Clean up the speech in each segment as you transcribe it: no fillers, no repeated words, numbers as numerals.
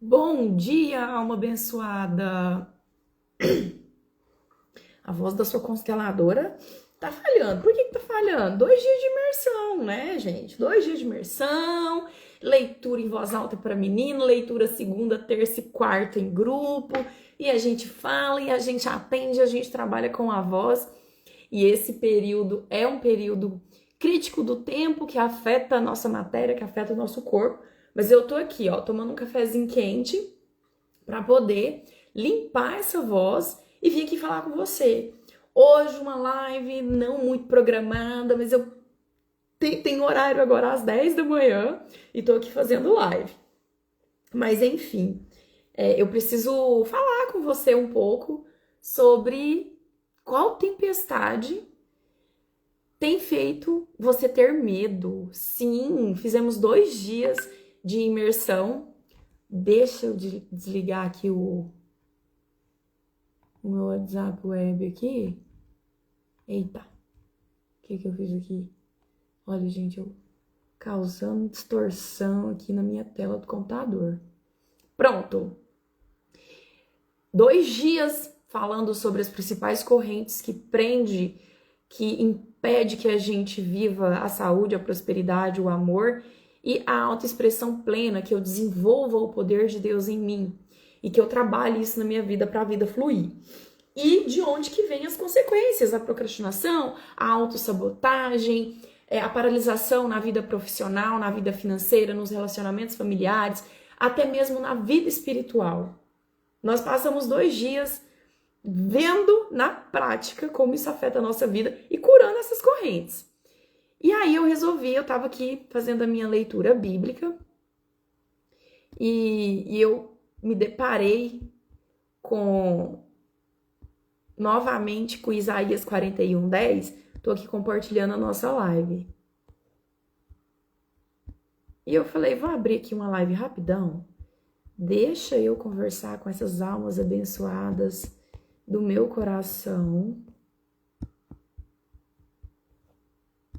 Bom dia, alma abençoada. A voz da sua consteladora tá falhando. Por que tá falhando? 2 dias de imersão, né, gente? 2 dias de imersão, leitura em voz alta para menino, leitura segunda, terça e quarta em grupo. E a gente fala, e a gente aprende, a gente trabalha com a voz. E esse período é um período crítico do tempo que afeta a nossa matéria, que afeta o nosso corpo. Mas eu tô aqui, ó, tomando um cafezinho quente para poder limpar essa voz e vir aqui falar com você. Hoje uma live não muito programada, mas eu tenho horário agora às 10 da manhã e tô aqui fazendo live. Mas enfim, eu preciso falar com você um pouco sobre qual tempestade tem feito você ter medo. Sim, fizemos 2 dias de imersão. Deixa eu desligar aqui o meu WhatsApp web aqui. Eita, o que eu fiz aqui? Olha, gente, eu causando distorção aqui na minha tela do computador. Pronto. 2 dias falando sobre as principais correntes que prende, que impede que a gente viva a saúde, a prosperidade, o amor e a autoexpressão plena, que eu desenvolva o poder de Deus em mim e que eu trabalhe isso na minha vida para a vida fluir. E de onde que vem as consequências, a procrastinação, a autossabotagem, a paralisação na vida profissional, na vida financeira, nos relacionamentos familiares, até mesmo na vida espiritual. Nós passamos 2 dias vendo na prática como isso afeta a nossa vida e curando essas correntes. E aí eu estava aqui fazendo a minha leitura bíblica e eu me deparei novamente com Isaías 41:10. Tô aqui compartilhando a nossa live. E eu falei, vou abrir aqui uma live rapidão. Deixa eu conversar com essas almas abençoadas do meu coração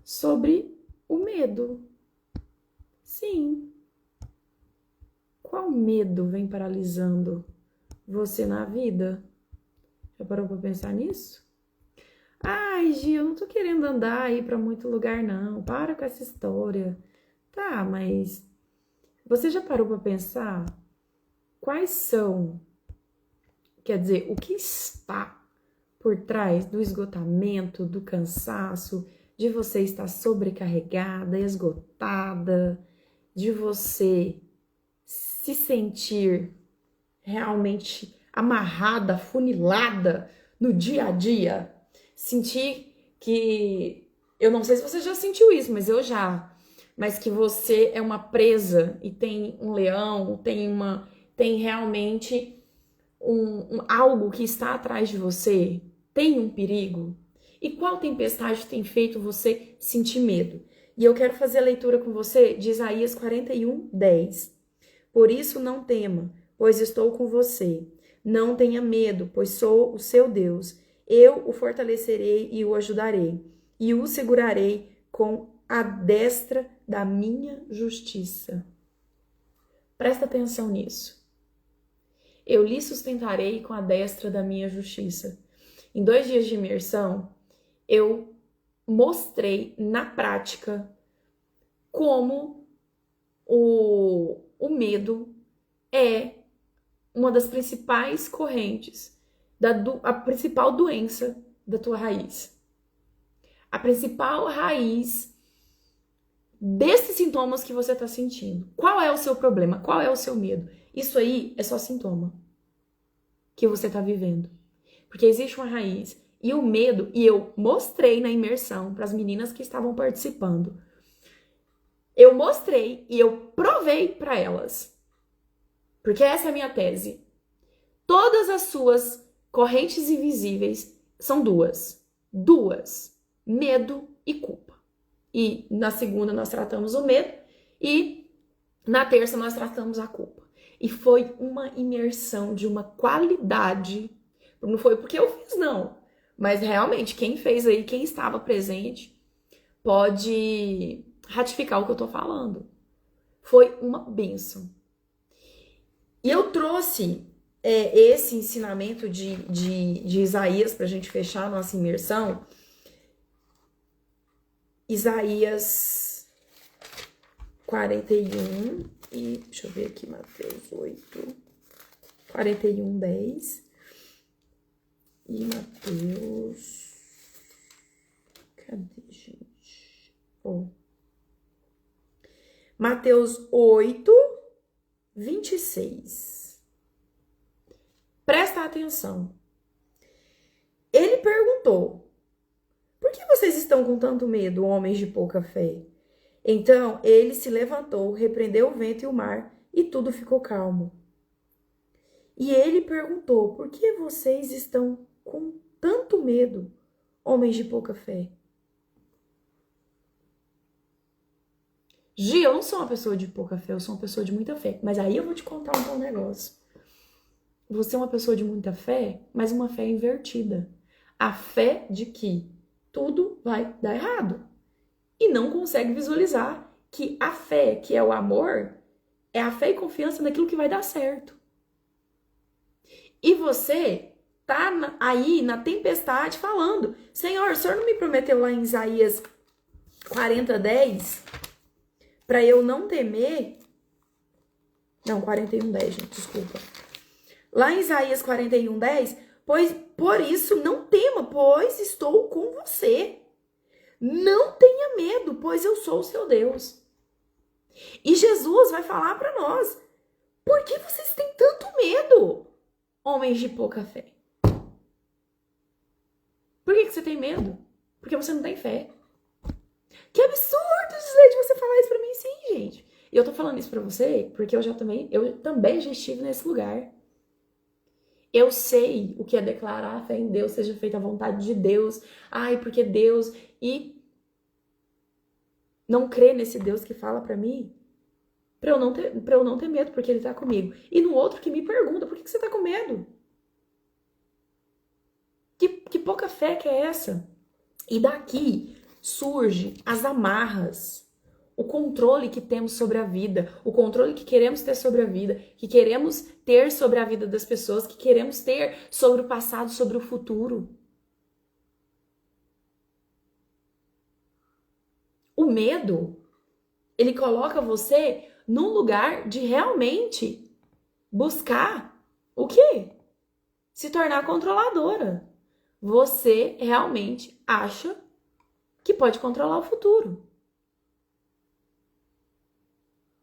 sobre o medo. Sim. Qual medo vem paralisando você na vida? Já parou pra pensar nisso? Ai, Gi, eu não tô querendo andar aí pra muito lugar, não. Para com essa história. Tá, mas você já parou pra pensar quais são, quer dizer, o que está por trás do esgotamento, do cansaço, de você estar sobrecarregada, esgotada, de você se sentir realmente amarrada, afunilada no dia a dia? Sentir que, eu não sei se você já sentiu isso, mas eu já, mas que você é uma presa e tem um leão, tem realmente algo que está atrás de você, tem um perigo. E qual tempestade tem feito você sentir medo? E eu quero fazer a leitura com você de Isaías 41:10. Por isso não tema, pois estou com você. Não tenha medo, pois sou o seu Deus. Eu o fortalecerei e o ajudarei, e o segurarei com a destra da minha justiça. Presta atenção nisso. Eu lhe sustentarei com a destra da minha justiça. Em 2 dias de imersão, eu mostrei na prática como o medo é uma das principais correntes, a principal doença da tua raiz. A principal raiz desses sintomas que você está sentindo. Qual é o seu problema? Qual é o seu medo? Isso aí é só sintoma que você está vivendo. Porque existe uma raiz. E o medo, e eu mostrei na imersão para as meninas que estavam participando, eu mostrei e eu provei para elas. Porque essa é a minha tese. Todas as suas correntes invisíveis são duas. Duas. Medo e culpa. E na segunda nós tratamos o medo e na terça nós tratamos a culpa. E foi uma imersão de uma qualidade. Não foi porque eu fiz, não. Mas realmente, quem fez aí, quem estava presente, pode ratificar o que eu tô falando. Foi uma bênção. E eu trouxe esse ensinamento de Isaías para a gente fechar a nossa imersão. Isaías 41 e deixa eu ver aqui, Mateus 8, 41, 10 e Mateus, cadê, gente? Mateus 8, 26. Presta atenção. Ele perguntou: por que vocês estão com tanto medo, homens de pouca fé? Então ele se levantou, repreendeu o vento e o mar, e tudo ficou calmo. E ele perguntou: por que vocês estão com tanto medo, homens de pouca fé? Gi, eu não sou uma pessoa de pouca fé, eu sou uma pessoa de muita fé. Mas aí eu vou te contar um negócio. Você é uma pessoa de muita fé, mas uma fé invertida. A fé de que tudo vai dar errado. E não consegue visualizar que a fé, que é o amor, é a fé e confiança naquilo que vai dar certo. E você tá aí na tempestade falando: Senhor, o Senhor não me prometeu lá em Isaías 40, 10, para eu não temer? Não, 41, 10, gente, desculpa. Lá em Isaías 41, 10, pois por isso não tema, pois estou com você. Não tenha medo, pois eu sou o seu Deus. E Jesus vai falar para nós: por que vocês têm tanto medo, homens de pouca fé? Por que você tem medo? Porque você não tem fé. Que absurdo, de você falar isso pra mim, sim, gente. E eu tô falando isso pra você porque eu também já estive nesse lugar. Eu sei o que é declarar a fé em Deus, seja feita a vontade de Deus. Ai, porque Deus... E não crer nesse Deus que fala pra mim, pra eu não ter medo, porque ele tá comigo. E no outro que me pergunta: por que você tá com medo? Que pouca fé que é essa? E daqui surge as amarras, o controle que temos sobre a vida, o controle que queremos ter sobre a vida, que queremos ter sobre a vida das pessoas, que queremos ter sobre o passado, sobre o futuro. O medo, ele coloca você num lugar de realmente buscar o quê? Se tornar controladora. Você realmente acha que pode controlar o futuro.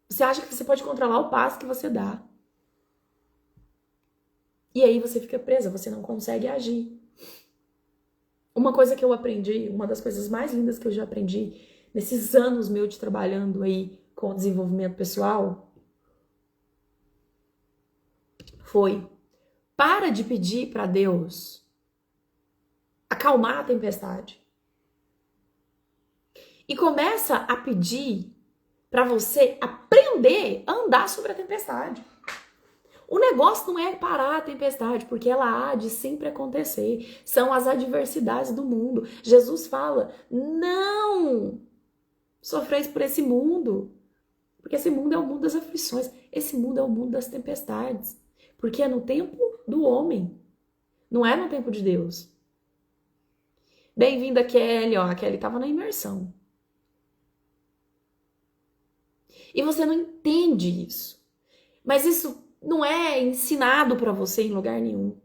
Você acha que você pode controlar o passo que você dá. E aí você fica presa, você não consegue agir. Uma coisa que eu aprendi, uma das coisas mais lindas que eu já aprendi nesses anos meus de trabalhando aí com o desenvolvimento pessoal, foi: para de pedir para Deus acalmar a tempestade. E começa a pedir para você aprender a andar sobre a tempestade. O negócio não é parar a tempestade, porque ela há de sempre acontecer. São as adversidades do mundo. Jesus fala: não sofreis por esse mundo, porque esse mundo é o mundo das aflições. Esse mundo é o mundo das tempestades, porque é no tempo do homem, não é no tempo de Deus. Bem-vinda, Kelly. Ó, a Kelly estava na imersão. E você não entende isso. Mas isso não é ensinado para você em lugar nenhum.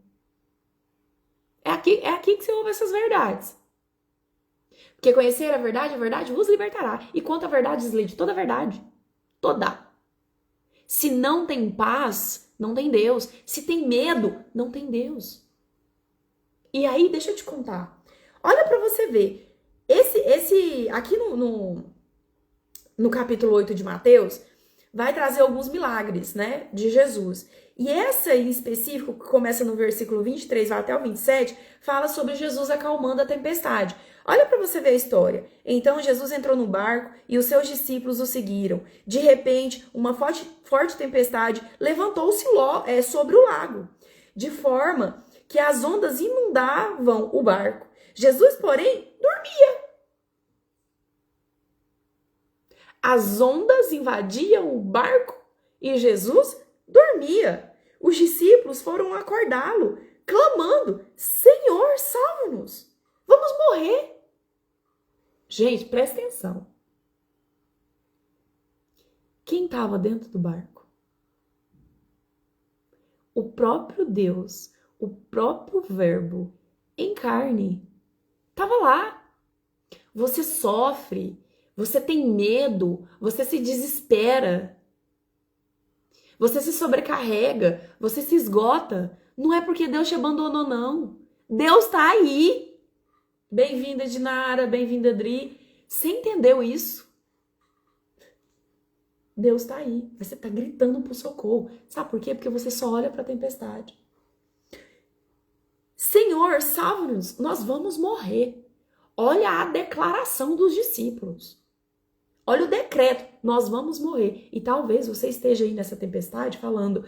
É aqui que você ouve essas verdades. Porque conhecer a verdade vos libertará. E quanto à verdade, lê de toda a verdade. Toda. Se não tem paz, não tem Deus. Se tem medo, não tem Deus. E aí, deixa eu te contar. Olha para você ver. Aqui no capítulo 8 de Mateus, vai trazer alguns milagres, né, de Jesus. E essa em específico, que começa no versículo 23, vai até o 27, fala sobre Jesus acalmando a tempestade. Olha para você ver a história. Então Jesus entrou no barco e os seus discípulos o seguiram. De repente, uma forte tempestade levantou-se sobre o lago, de forma que as ondas inundavam o barco. Jesus, porém, dormia. As ondas invadiam o barco e Jesus dormia. Os discípulos foram acordá-lo, clamando: Senhor, salva-nos! Vamos morrer! Gente, presta atenção. Quem estava dentro do barco? O próprio Deus, o próprio Verbo em carne, estava lá. Você sofre, você tem medo, você se desespera, você se sobrecarrega, você se esgota. Não é porque Deus te abandonou, não. Deus está aí. Bem-vinda, Dinara, bem-vinda, Dri. Você entendeu isso? Deus está aí. Você está gritando por socorro. Sabe por quê? Porque você só olha para a tempestade. Senhor, salva-nos, nós vamos morrer. Olha a declaração dos discípulos. Olha o decreto, nós vamos morrer. E talvez você esteja aí nessa tempestade falando: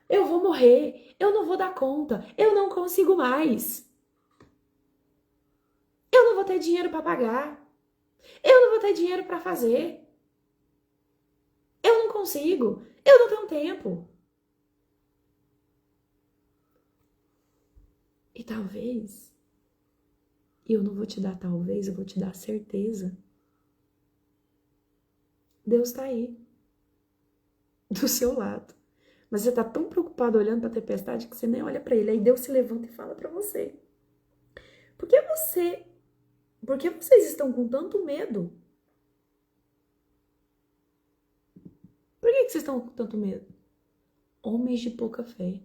eu vou morrer, eu não vou dar conta, eu não consigo mais. Eu não vou ter dinheiro para pagar. Eu não vou ter dinheiro para fazer. Eu não consigo, eu não tenho tempo. E talvez, eu não vou te dar talvez, eu vou te dar certeza. Deus está aí, do seu lado. Mas você está tão preocupado olhando para a tempestade que você nem olha para ele. Aí Deus se levanta e fala para você: Por que vocês estão com tanto medo? Por que vocês estão com tanto medo? Homens de pouca fé.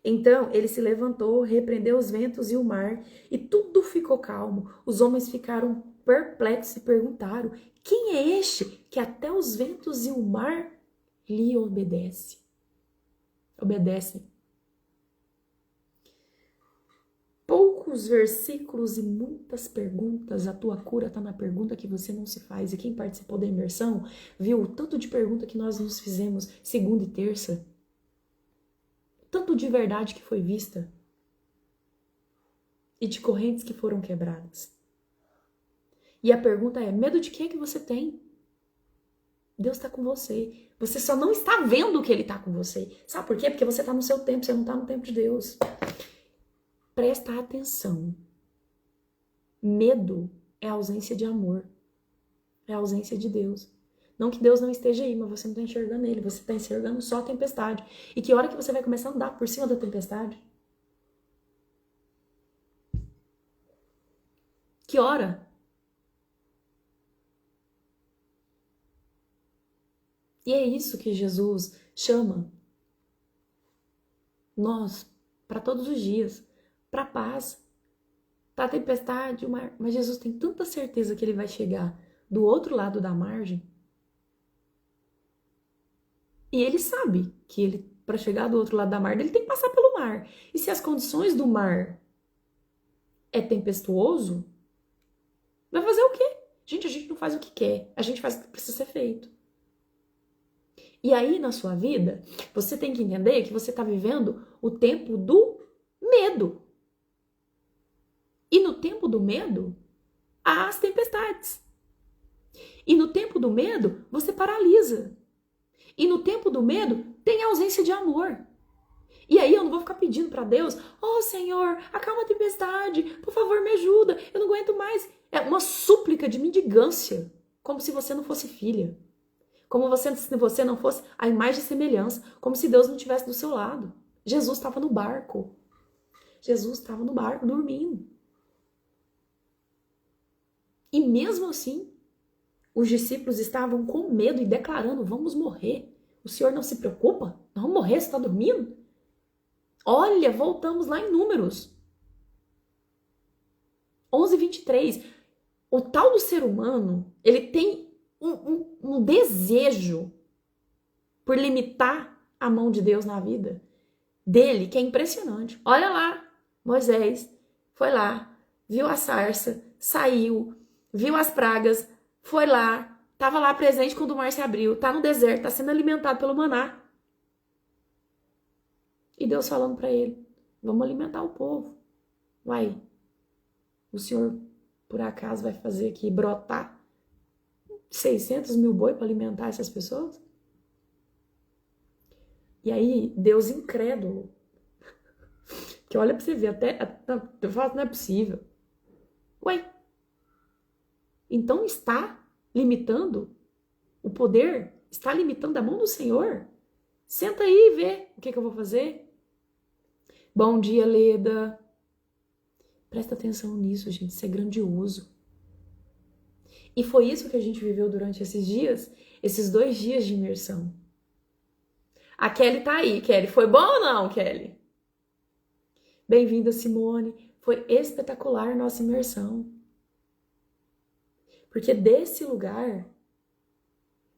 Então ele se levantou, repreendeu os ventos e o mar, e tudo ficou calmo. Os homens ficaram perplexos e perguntaram: Quem é este que até os ventos e o mar lhe obedecem? Poucos versículos e muitas perguntas. A tua cura está na pergunta que você não se faz. E quem participou da imersão viu o tanto de pergunta que nós nos fizemos segunda e terça. Tanto de verdade que foi vista. E de correntes que foram quebradas. E a pergunta é: medo de que você tem? Deus está com você. Você só não está vendo que ele está com você. Sabe por quê? Porque você está no seu tempo, você não está no tempo de Deus. Presta atenção. Medo é ausência de amor. É ausência de Deus. Não que Deus não esteja aí, mas você não está enxergando ele. Você está enxergando só a tempestade. E que hora que você vai começar a andar por cima da tempestade? Que hora? E é isso que Jesus chama nós para todos os dias. Para a paz. Para a tempestade, o mar. Mas Jesus tem tanta certeza que ele vai chegar do outro lado da margem. E ele sabe que ele, para chegar do outro lado da mar, ele tem que passar pelo mar. E se as condições do mar é tempestuoso, vai fazer o quê? Gente, a gente não faz o que quer. A gente faz o que precisa ser feito. E aí, na sua vida, você tem que entender que você está vivendo o tempo do medo. E no tempo do medo, há as tempestades. E no tempo do medo, você paralisa. E no tempo do medo, tem ausência de amor. E aí eu não vou ficar pedindo para Deus: oh Senhor, acalma a tempestade, por favor me ajuda, eu não aguento mais. É uma súplica de mendigância, como se você não fosse filha. Como se você não fosse a imagem e semelhança, como se Deus não estivesse do seu lado. Jesus estava no barco. Jesus estava no barco, dormindo. E mesmo assim, os discípulos estavam com medo e declarando: vamos morrer. O Senhor não se preocupa? Nós vamos morrer, você está dormindo? Olha, voltamos lá em Números 11:23. O tal do ser humano, ele tem um desejo por limitar a mão de Deus na vida dele, que é impressionante. Olha lá, Moisés foi lá, viu a sarça, saiu, viu as pragas, foi lá, estava lá presente quando o mar se abriu, está no deserto, está sendo alimentado pelo maná. E Deus falando para ele: vamos alimentar o povo. Uai, o Senhor por acaso vai fazer aqui brotar 600 mil boi para alimentar essas pessoas? E aí, Deus incrédulo, que olha pra você ver, eu falo, não é possível. Ué, então está limitando o poder? Está limitando a mão do Senhor? Senta aí e vê o que eu vou fazer. Bom dia, Leda. Presta atenção nisso, gente, isso é grandioso. E foi isso que a gente viveu durante esses dias, esses 2 dias de imersão. A Kelly tá aí, Kelly. Foi bom ou não, Kelly? Bem-vinda, Simone. Foi espetacular a nossa imersão. Porque desse lugar,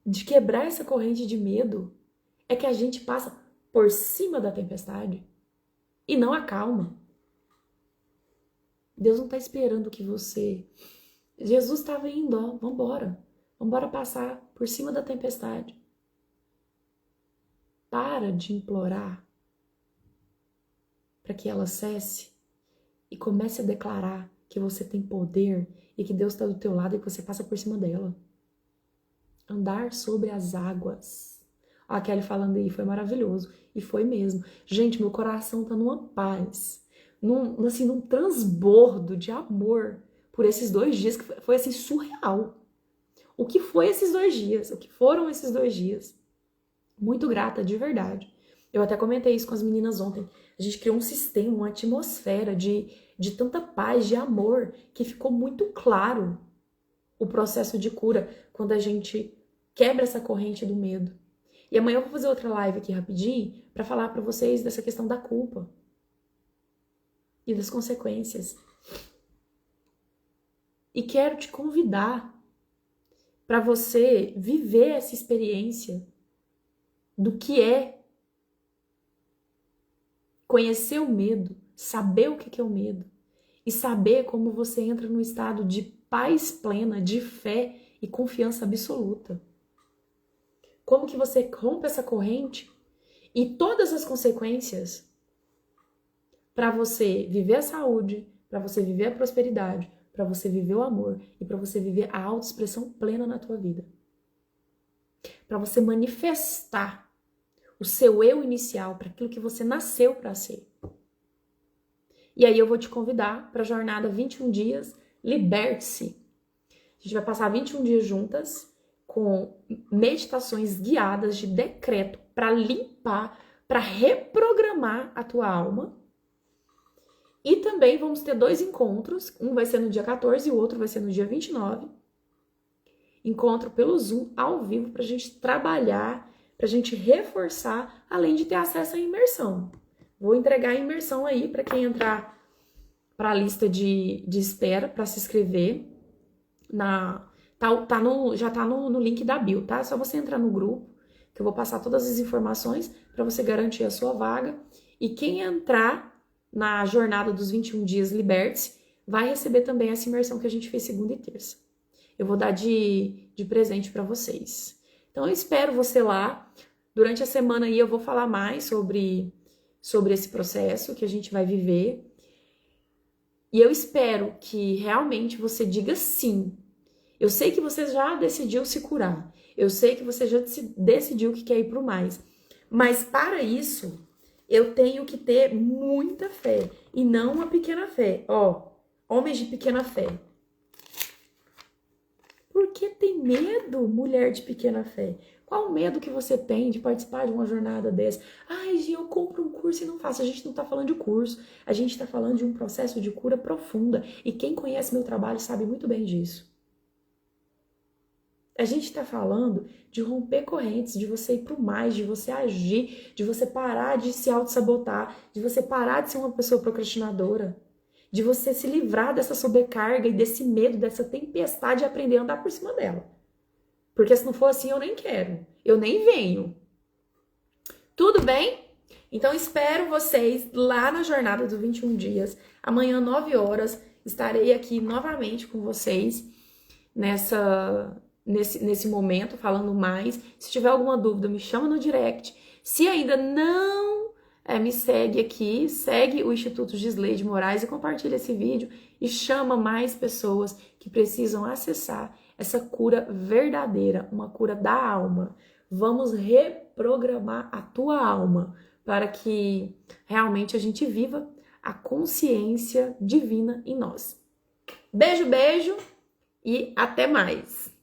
de quebrar essa corrente de medo, é que a gente passa por cima da tempestade e não acalma. Deus não tá esperando que você... Jesus estava indo, ó, vambora passar por cima da tempestade. Para de implorar para que ela cesse e comece a declarar que você tem poder e que Deus está do teu lado e que você passa por cima dela. Andar sobre as águas. A Kelly falando aí, foi maravilhoso. E foi mesmo. Gente, meu coração tá numa paz, num transbordo de amor por esses 2 dias, que foi assim, surreal. O que foi esses 2 dias? O que foram esses 2 dias? Muito grata, de verdade. Eu até comentei isso com as meninas ontem. A gente criou um sistema, uma atmosfera de tanta paz, de amor, que ficou muito claro o processo de cura quando a gente quebra essa corrente do medo. E amanhã eu vou fazer outra live aqui rapidinho para falar para vocês dessa questão da culpa e das consequências. E quero te convidar para você viver essa experiência do que é conhecer o medo, saber o que é o medo e saber como você entra no estado de paz plena, de fé e confiança absoluta. Como que você rompe essa corrente e todas as consequências para você viver a saúde, para você viver a prosperidade, para você viver o amor e para você viver a autoexpressão plena na tua vida. Para você manifestar o seu eu inicial, para aquilo que você nasceu para ser. E aí eu vou te convidar para a jornada 21 dias, liberte-se. A gente vai passar 21 dias juntas com meditações guiadas de decreto para limpar, para reprogramar a tua alma. E também vamos ter 2 encontros, um vai ser no dia 14 e o outro vai ser no dia 29. Encontro pelo Zoom, ao vivo, para a gente trabalhar, para a gente reforçar, além de ter acesso à imersão. Vou entregar a imersão aí para quem entrar para a lista de espera, para se inscrever. Já tá no link da bio, tá? É só você entrar no grupo, que eu vou passar todas as informações para você garantir a sua vaga. E quem entrar na jornada dos 21 dias Liberte-se vai receber também essa imersão que a gente fez segunda e terça. Eu vou dar de presente para vocês. Então eu espero você lá. Durante a semana aí eu vou falar mais sobre esse processo que a gente vai viver. E eu espero que realmente você diga sim. Eu sei que você já decidiu se curar. Eu sei que você já decidiu que quer ir pro mais. Mas para isso, eu tenho que ter muita fé. E não uma pequena fé. Ó, homens de pequena fé. Por que tem medo, mulher de pequena fé? Qual o medo que você tem de participar de uma jornada dessa? Ai, Gi, eu compro um curso e não faço. A gente não tá falando de curso. A gente tá falando de um processo de cura profunda. E quem conhece meu trabalho sabe muito bem disso. A gente está falando de romper correntes, de você ir pro mais, de você agir, de você parar de se auto-sabotar, de você parar de ser uma pessoa procrastinadora, de você se livrar dessa sobrecarga e desse medo, dessa tempestade e aprender a andar por cima dela. Porque se não for assim, eu nem quero, eu nem venho. Tudo bem? Então espero vocês lá na jornada dos 21 dias. Amanhã, 9 horas, estarei aqui novamente com vocês nesse momento, falando mais. Se tiver alguma dúvida, me chama no direct. Se ainda não me segue aqui, segue o Instituto Gisleide Moraes e compartilha esse vídeo e chama mais pessoas que precisam acessar essa cura verdadeira, uma cura da alma. Vamos reprogramar a tua alma para que realmente a gente viva a consciência divina em nós. Beijo, beijo e até mais!